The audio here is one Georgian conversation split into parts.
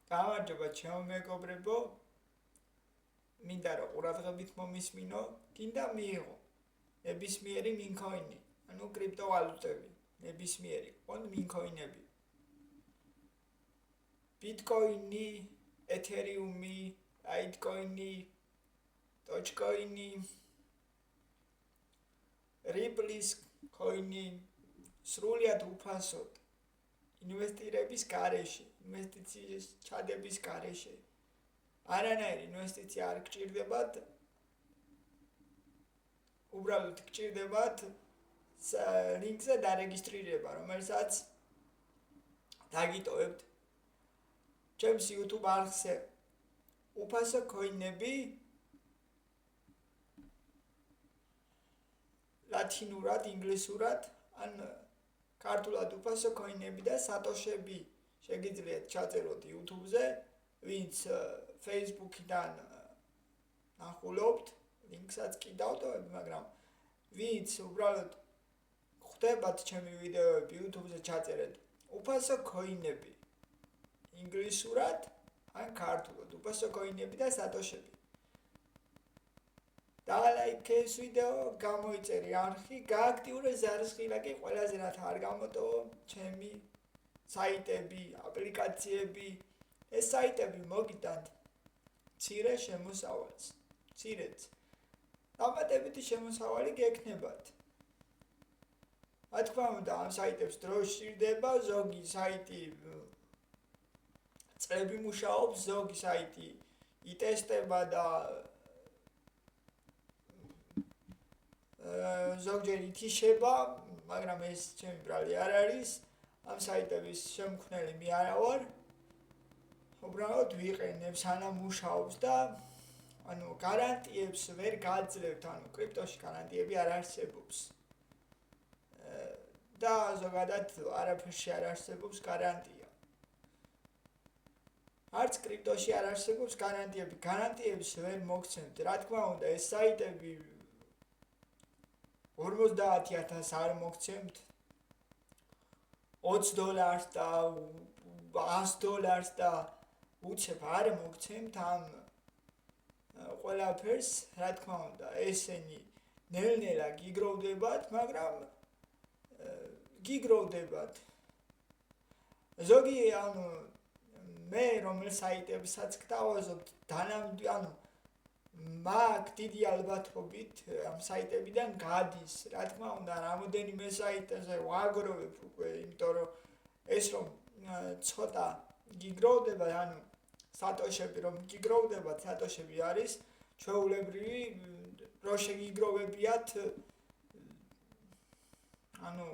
გამარჯობა ჩემო მეგობრებო, მინდა რომ ყურადღებით მომისმინო, გინდა მიიღო ნებისმიერი მინქოინი, ანუ კრიპტოვალუტები, ნებისმიერი, ყოთ მინქოინები. ბიტკოინი, ეთერიუმი, ლაიტკოინი, დოჯკოინი, რიპლის კოინი, სრულიად უფასოდ ინვესტირების გარეშე, ინვესტიციის ჩადების გარეშე. არანაირი ინვესტიცია არ გჭირდებათ, უბრალოდ გჭირდებათ ლინკზე დარეგისტრირება, რომელსაც დაგიტოვებთ ჩემს YouTube არხზე. უფასო კოინები ლათინურად, ინგლისურად, ან ქართულად უფასო კოინები და სატოშები შეგიძლიათ ჩაწეროთ YouTube-ზე, ვინც Facebook-დან ნახულობთ, ლინკსაც კი დავტოვებ, მაგრამ ვინც უბრალოდ ხვდებათ ჩემი ვიდეოები YouTube-ზე ჩაწერეთ უფასო კოინები ინგლისურად ან ქართულად, უფასო კოინები და სატოშები. დალაიქე ეს ვიდეო, გამოიწერე არხი, გააქტიურე ზარისხილაკი, ყველაზე რათა არ გამოტოვო ჩემი საიტები, აპლიკაციები. ეს საიტები მოგიტანთ მცირე შემოსავალს, მცირეც. დამატებითი შემოსავალი გექნებათ. რა თქმა უნდა, ამ საიტებს დრო სჭირდება, ზოგი საიტი წლები მუშაობს, ზოგი საიტი იტესტება და ზოგჯერ ითიშება, მაგრამ ეს ჩემი ბრალი არ არის. ამ საიტების შემქმნელი მე არა ვარ. უბრალოდ ვიყენებ სანამ მუშაობს და ანუ გარანტიებს ვერ გაძლევთ, ანუ კრიპტოში გარანტიები არ არსებობს. და ზოგადად არაფერში არ არსებობს გარანტია. არც კრიპტოში არ არსებობს გარანტიები. გარანტიებს ვერ მოგცემთ. რა თქმა უნდა, ეს საიტები $50,000 არ მოგცემთ, $20 და $100 და უცებ არ მოგცემთ ამ ყველაფერს, რა თქმა უნდა, ესენი ნელ-ნელა გიგროვდებათ, მაგრამ გიგროვდებათ. ზოგი ანუ მე რომელ საიტებსაც გთავაზობთ, ანუ მაგ დიდი ალბათობით ამ საიტებიდან გადის. რა თქმა უნდა, რამოდენიმე საიტზე ვაგროვებ უკვე, იმიტომ რომ ეს რომ ცოტა გიგროვდება, ანუ სატოშები რომ გიგროვდებათ, სატოშები არის ჩვეულებრივი, რო შეგიგროვებიათ, ანუ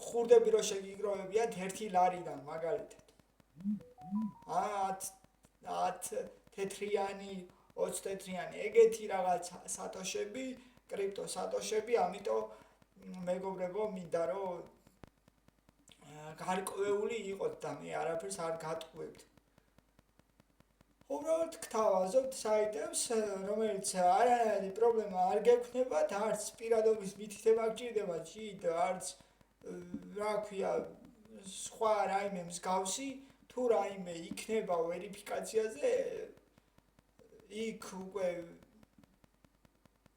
ხურდები რო შეგიგროვებიათ 1 ლარიდან მაგალითად. 10 თეთრიანი, 20 თეთრიანი, ეგეთი რაღაც სატოშები, კრიპტო სატოშები, ამიტომ მეგობრებო, მინდა რომ გარკვეული იყოთ და მე არაფერს არ გატყუებთ. უბრალოდ გთავაზობთ საიტებს, რომელიც არანაირი პრობლემა არ გექნებათ, არც პირადობის მითითება გჭირდება, არც რა ქვია, სხვა რაიმე მსგავსი, თუ რაიმე იქნება ვერიფიკაციაზე, იქ უკვე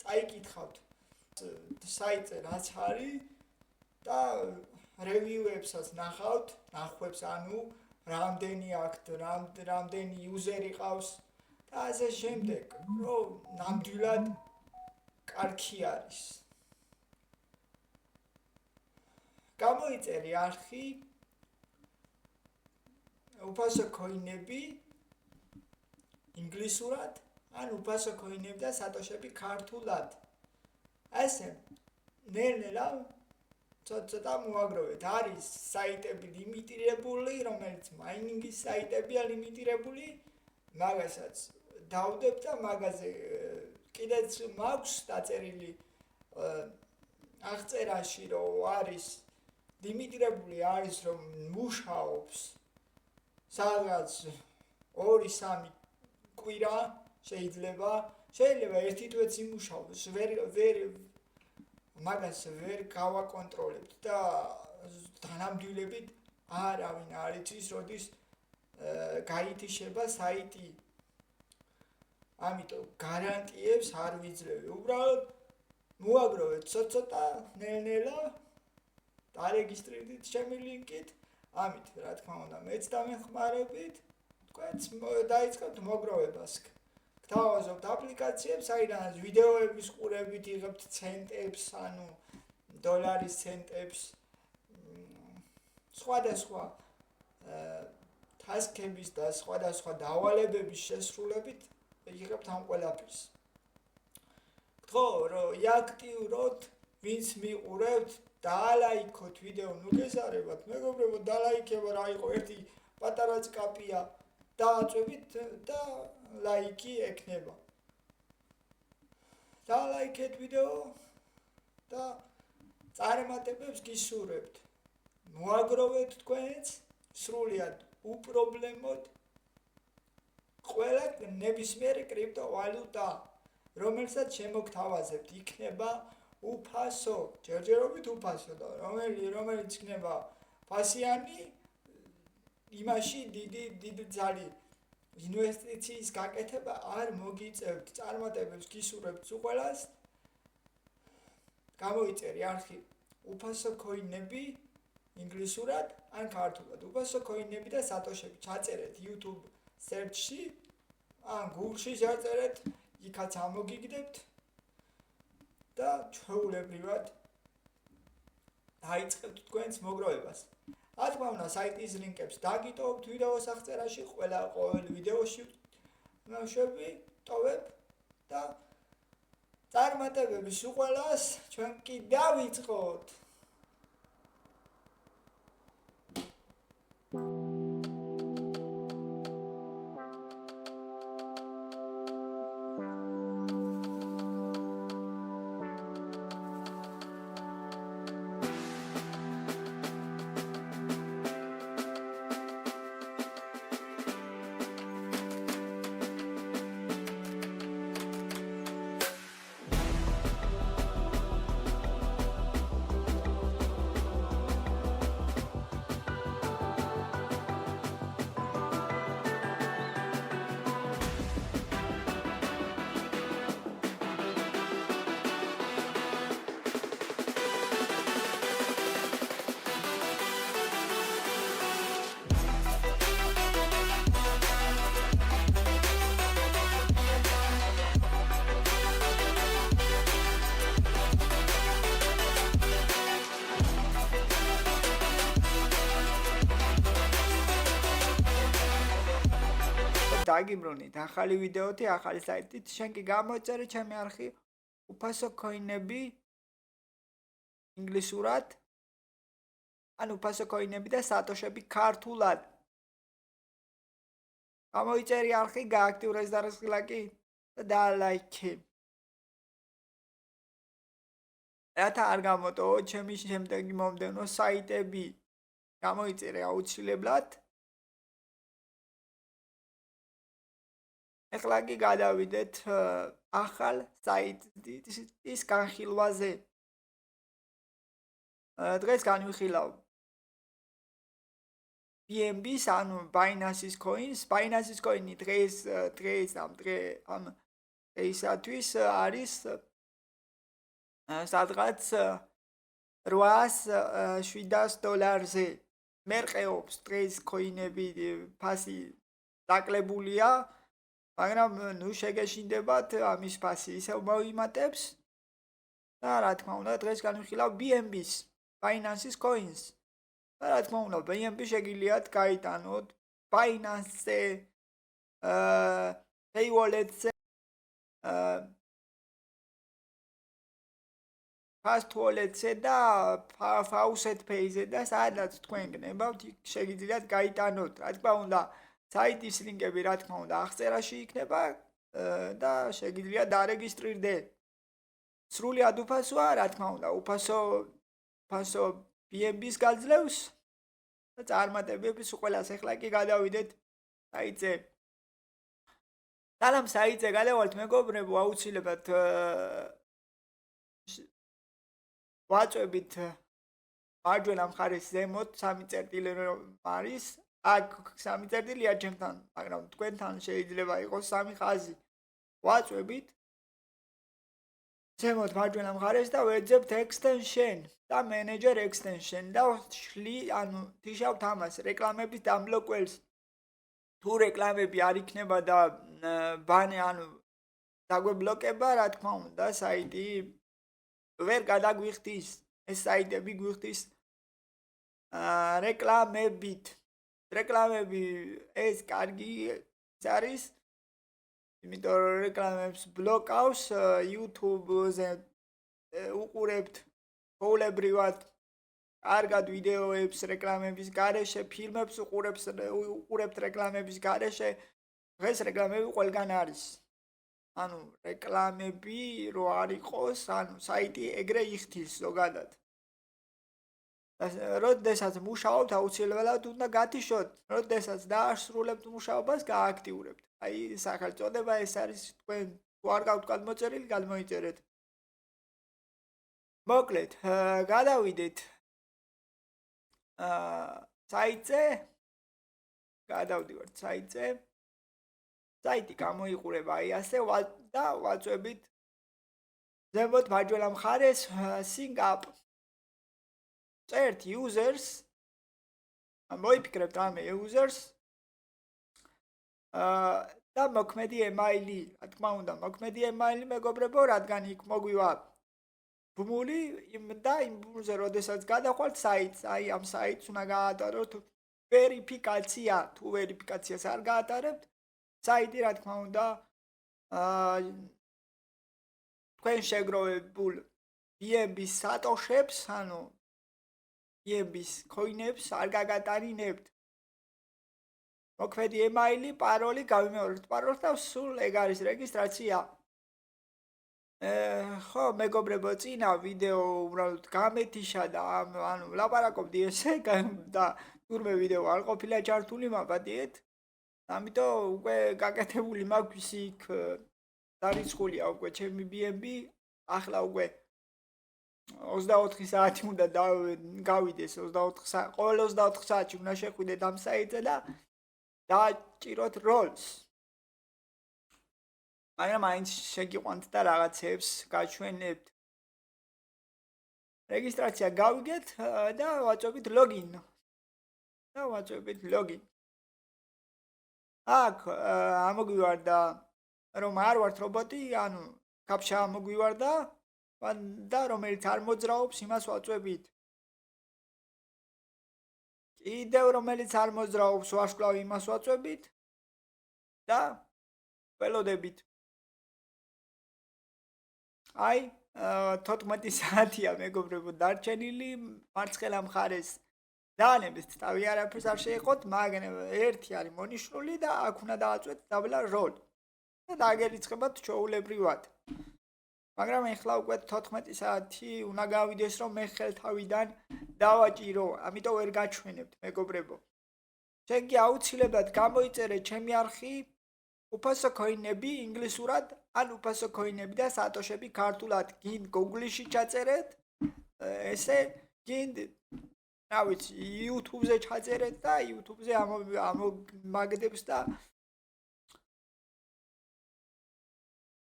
წაიკითხავთ საიტზე რაც არის და რევიუებსაც ნახვებს, ანუ რამდენი აქვთ, რამდენი იუზერი ყავს და ასე შემდეგ, რომ ნამდვილად კარგი არის. გამოიწერე არხი უფასო კოინები ინგლისურად, ან უფასო კოინები და სატოშები ქართულად. ასე ნელ-ნელა ცოტა მოაგროვეთ. არის საიტები ლიმიტირებული, რომელიც მაინინგის საიტებია ლიმიტირებული, მაგასაც დავდებ და მაგაზე კიდეც მაქვს დაწერილი აღწერაში, რომ არის ლიმიტირებული, არის რომ მუშაობს სადღაც 2-3 კვირა შეიძლება 1 თვეც იმუშაოს, მაგას ვერ გავაკონტროლებთ და თანამდივლებით არავინ არ იცის, როდის გაითიშება საიტი. ამიტომ გარანტიებს არ ვიძლევი. უბრალოდ მოაგროვეთ ცოტა ნელ-ნელა, დარეგისტრირდით ჩემი ლინკით. ამით, რა თქმა უნდა, მეც დამეხმარებით. თქვენც დაიწყებთ მოგროვებას. გთავაზობთ აპლიკაციებს, საიდანაც ვიდეოების ყურებით იღებთ ცენტებს, ანუ დოლარის ცენტებს, სხვადასხვა ტასკების და სხვადასხვა დავალებების შესრულებით იღებთ ამ ყველაფერს. გთხოვ, რომ იაქტიუროთ, ვინც მიყურებთ, დაალაიქოთ ვიდეო, ნუ გესარებათ, მეგობრებო, დალაიქება რა იყო, ერთი პატარა წკაპია, დააწვევით და ლაიქი ექნება. დაალაიქეთ ვიდეო და წარმატებებს გისურვებთ. მოაგროვეთ თქვენც სრულიად უპრობლემოდ ყველა ნებისმიერი კრიპტოვალუტა, რომელსაც შემოგთავაზებთ, იქნება უფასო, ჯერჯერობით უფასო და რომელიც იქნება ფასიანი, იმაში დიდი ძალი ინვესტიციის გაკეთება არ მოგიწევთ. წარმატებებს გისურვებთ ყველას. გამოიწერი არხი უფასო კოინები ინგლისურად ან ქართულად. უფასო კოინები და სატოშები ჩაწერეთ YouTube search-ში, ან Google-ში ჩაწერეთ, იქაც ამოგიგდებთ და ჩვეულებრივად დაიწყებთ თქვენს მოგროვებას. რა თქმა უნდა, საიტის ლინკებს დაგიტოვებთ ვიდეოს აღწერაში, ყოველ ვიდეოში ნაშვები ტოვებ და წარმატებების უყოლას ჩვენ კი დავიწყოთ. დაგიბრუნეთ ახალი ვიდეოთი, ახალი საიტით. შენ კი გამოიწერე ჩემი არხი უფასო კოინები ინგლისურად, ან უფასო კოინები და სატოშები ქართულად. გამოიწერი არხი, გააქტიურეს დარასხილაკი და დაალაიქე. რათა არ გამოტოვო ჩემი შემდეგი მომდევნო საიტები. გამოიწერე აუცილებლად. ეხლა კი გადავიდეთ ახალ საიტის განხილვაზე. დღეს განვიხილავ BNB-ს, ანუ Binance Coins. Binance Coin-ი დღეისათვის არის სადღაც $800-700. მერყეობს დღეს კოინები ფასი დაკლებულია. მაგრამ ნუ შეგეშინდებათ ამის ფასი ისევ მოიმატებს და რა თქმა უნდა დღეს განვიხილავ BNB-ს, Binance Coins. და რა თქმა უნდა BNB შეგიძლიათ გაიტანოთ Binance-ზე, Paywallet-ზე, Fast Wallet-ზე და Faucet Pay-ზე და სადაც თქვენ გნებავთ, იქ შეგიძლიათ გაიტანოთ. რა თქმა უნდა საიტის ლინკები რა თქმა უნდა აღწერაში იქნება და შეგიძლიათ დარეგისტრირდეთ. სრულიად უფასოა, რა თქმა უნდა, უფასო BNB-ს გაძლევს და წარმატებებს უყოლას. ეხლა კი გადავიდეთ საიტზე. სანამ საიტზე გადავალთ, მეგობრებო, აუცილებლად ვაწვევით მარჯვენა მხარეს ზემოთ 3 წერტილი რომ არის, აქ 3 წერტილია ჩემთან, მაგრამ თქვენთან შეიძლება იყოს 3 ხაზი. ვაწვევით ზემოთ მარჯვენა მხარეს და ვეძებთ extension და manager extension და ანუ თიშავთ ამას რეკლამების დამბლოკველს. თუ რეკლამები არ იქნება და ბანი ანუ დაგვებლოკება, რა თქმა უნდა, საიტი ვერ გადაგვიხდის. ეს საიტები გვიხდის რეკლამებით. რეკლამები ეს კარგი არის, იმიტომ რომ რეკლამებს ბლოკავს YouTube-ზე უყურებთ ყოველებრივად კარგად ვიდეოებს რეკლამების გარეშე, ფილმებს უყურებთ რეკლამების გარეშე, დღეს რეკლამები ყველგან არის. ანუ რეკლამები რო არ იყოს, ანუ საიტი ეგრე იხდის ზოგადად. როდესაც მუშაობთ, აუცილებლად უნდა გათიშოთ, როდესაც დაასრულებთ მუშაობას, გააქტიურებთ. აი, სახელწოდება ეს არის თქვენ თუ არ გაქვთ გადმოწერილი, გადმოიწერეთ. მოკლედ, გადავიდეთ საიტზე. გადავდივართ საიტზე. საიტი გამოიყურება აი ასე და ვაწვევით ზემოთ მარჯვენა მხარეს sync up. წერთ users. მოიფიქრებთ რამე users. და მოქმედი email-ი, რა თქმა უნდა, მოქმედი email-ი მეგობრებო, რადგან იქ მოგვივა ბმული და იმ ბმულზე როდესაც გადახვალთ საიტს, აი ამ საიტს უნდა გაატაროთ ვერიფიკაცია. თუ ვერიფიკაციას არ გაატარებთ, საიტი რა თქმა უნდა თქვენ შეგროვებულ BNB-ს სატოშებს, ანუ BNB-ს coin-ებს არ გაგატარინებთ. მოქმედი email-ი, paroli გავიმეორებთ parolს და სულ ეგ არის რეგისტრაცია. ხო, მეგობრებო, წინა ვიდეო უბრალოდ გამეთიშა და ანუ ლაპარაკობდი ესე და თურმე ვიდეო არ ყოფილა ჩართული, მაპატიეთ. ამიტომ უკვე გაკეთებული მაქვს იქ დარიცხულია უკვე ჩემი BNB, ახლა უკვე 24 საათი უნდა გავიდეს 24 საათი, ყოველ 24 საათში უნდა შეხვიდეთ ამ საიტზე და დააჭიროთ როლს. მაგრამ აინც შეგიყვანთ და რაღაცებს გაჩვენებთ. რეგისტრაცია გავიგეთ და ვაწვევით login. აქ ამოგვივარდა რომ არ ვართ რობოტი, ანუ კაფშა ამოგვივარდა და რომელიც არ მოძრაობს, იმას ვაწვევით. კიდევ რომელიც არ მოძრაობს, ვაშკლავ იმას ვაწვევით და ველოდებით. აი, 14 საათია მეგობრებო დარჩენილი, მარცხენა მხარეს დაანებთ თავი არაფერს არ შეეყოთ, მაგრამ ერთი არის მონიშნული და აქ უნდა დააწვეთ დაბლა roll. და დაგერიცხებათ ჩვეულებრივად. მაგრამ ეხლა უკვე 14 საათი უნდა გავიდეს რომ მე ხელთავიდან დავაჭირო, ამიტომ ვერ გაჩვენებთ მეგობრებო. შენ კი აუცილებლად გამოიწერე ჩემი არხი უფასო coin-ები ინგლისურად, ან უფასო coin-ები და სატოშები ქართულად. გინდ Google-ში ჩაწერეთ, ესე გინდ რა ვიცი, YouTube-ზე ჩაწერეთ და YouTube-ზე ამოგდებს და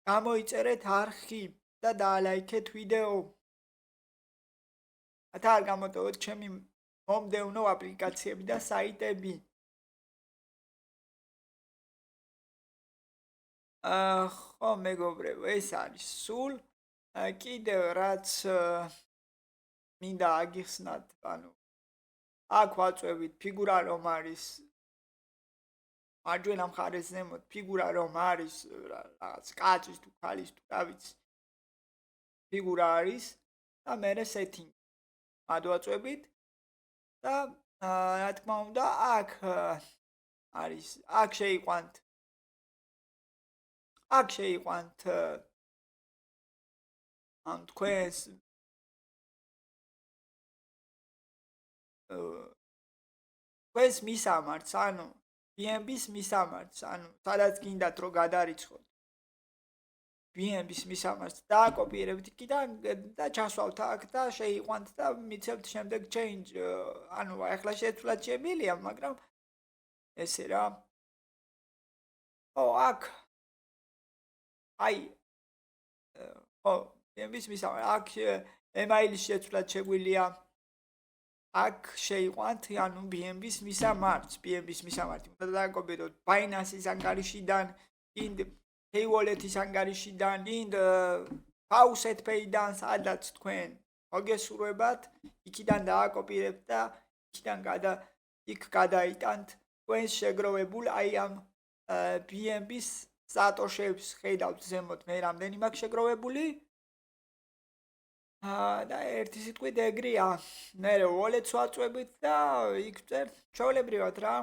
გამოიწერეთ არხი და დაალაიქეთ ვიდეო. ათა არ გამოტოვოთ ჩემი მომდევნო აპლიკაციები და საიტები. ხო მეგობრებო, ეს არის სულ. კიდევ რაც მინდა აგიხსნათ, ანუ აქ ვაწვევით ფიგურა რომ არის მარჯვენა მხარეს ზემოთ ფიგურა რომ არის რაღაც კაცის თუ ქალის თუ რა ვიცი ფიგურა არის და მერე setting ადვაწვევით და რა თქმა უნდა აქ არის აქ შეიყვანთ ამ თქვენს თქვენს მისამართს, ანუ BNB-ს მისამართს, ანუ სადაც გინდათ რომ გადარიცხოთ. BNB-ის მისამართს დააკოპიერებთ იქიდან და ჩასვავთ აქ და შეიყვანთ და მიცემთ შემდეგ change, ანუ ახლა შეცვლად შემილია, მაგრამ ესე რა. აქ აი BNB-ის მისამართს აქ email-ის შეცვლად შეგვიძლია აქ შეიყვანთ, ანუ BNB-ის მისამართს, BNB-ის მისამართი უნდა დააკოპიეროთ Binance-ის ანგარიშიდან, ind Pay-Wallet-ის ანგარიშიდან, ind Faucet Pay-დან, სადაც თქვენ მოგესურვებათ, იქიდან დააკოპიერებთ და იქ გადაიტანთ თქვენს შეგროვებულ აი ამ BNB-ის სატოშებს ხედავთ ზემოთ მე რამდენი მაქვს შეგროვებული და ერთი სიტყვით ეგრეა. მე wallet-ს ვაწვევით და იქ წერთ ჩვეულებრივად რა.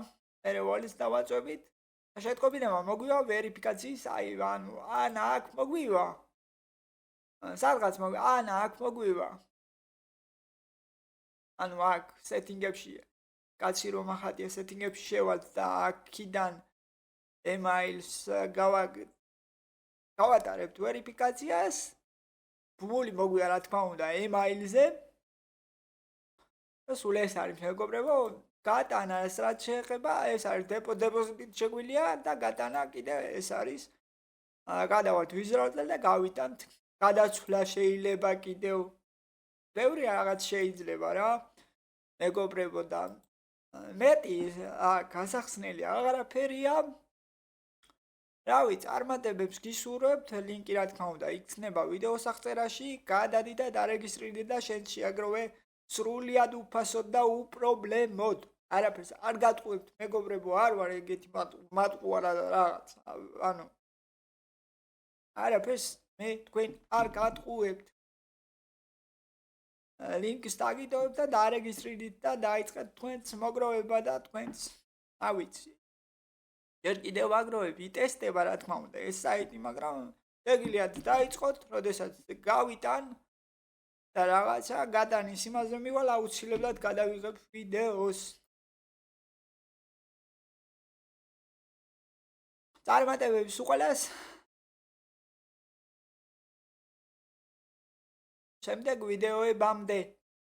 მე wallet-ს დავაწვევით და შეტყობინება მოგვივა ვერიფიკაციის, აი ანუ ან აქ მოგვივა. სადღაც მოგვივა, ან აქ მოგვივა. ანუ აქ setting-ებში კაცი რომ ახატია setting-ებში შევალთ და აქიდან email-ს გავატარებთ ვერიფიკაციას. ბმული მოგვია რა თქმა უნდა email-ზე და სულ ეს არის მეგობრებო გატანა ეს რაც შეეხება ეს არის დეპოზიტით შეგვიძლია და გატანა კიდე ეს არის გადავალთ ვიზრალზე და გავიტანთ გადაცვლა შეიძლება კიდევ ბევრი რაღაც შეიძლება რა მეგობრებო და მეტი გასახსნელი აღარაფერია რავი, წარმატებებს გისურვებთ, ლინკი რა თქმა უნდა იქნება ვიდეოს აღწერაში, გადადი და დარეგისტრირდი და შენ შეაგროვე სრულიად უფასოდ და უპრობლემოდ. არაფერს არ გატყუებთ, მეგობრებო, არ ვარ ეგეთი მატყუა რაღაც, ანუ არაფერს მე თქვენ არ გატყუებთ. ლინკს დაგიტოვებთ და დარეგისტრირდით და დაიწყეთ თქვენს მოგროვება და თქვენს, ავიცი. ჯერ კიდევ ვაგროვებ, იტესტება რა თქმა უნდა ეს საიტი, მაგრამ შეგიძლიათ დაიწყოთ, როდესაც გავიტან და რაღაცა გადანის იმაზე მივალ აუცილებლად გადავიღებ ვიდეოს. წარმატებებს უყოლას. შემდეგ ვიდეოებამდე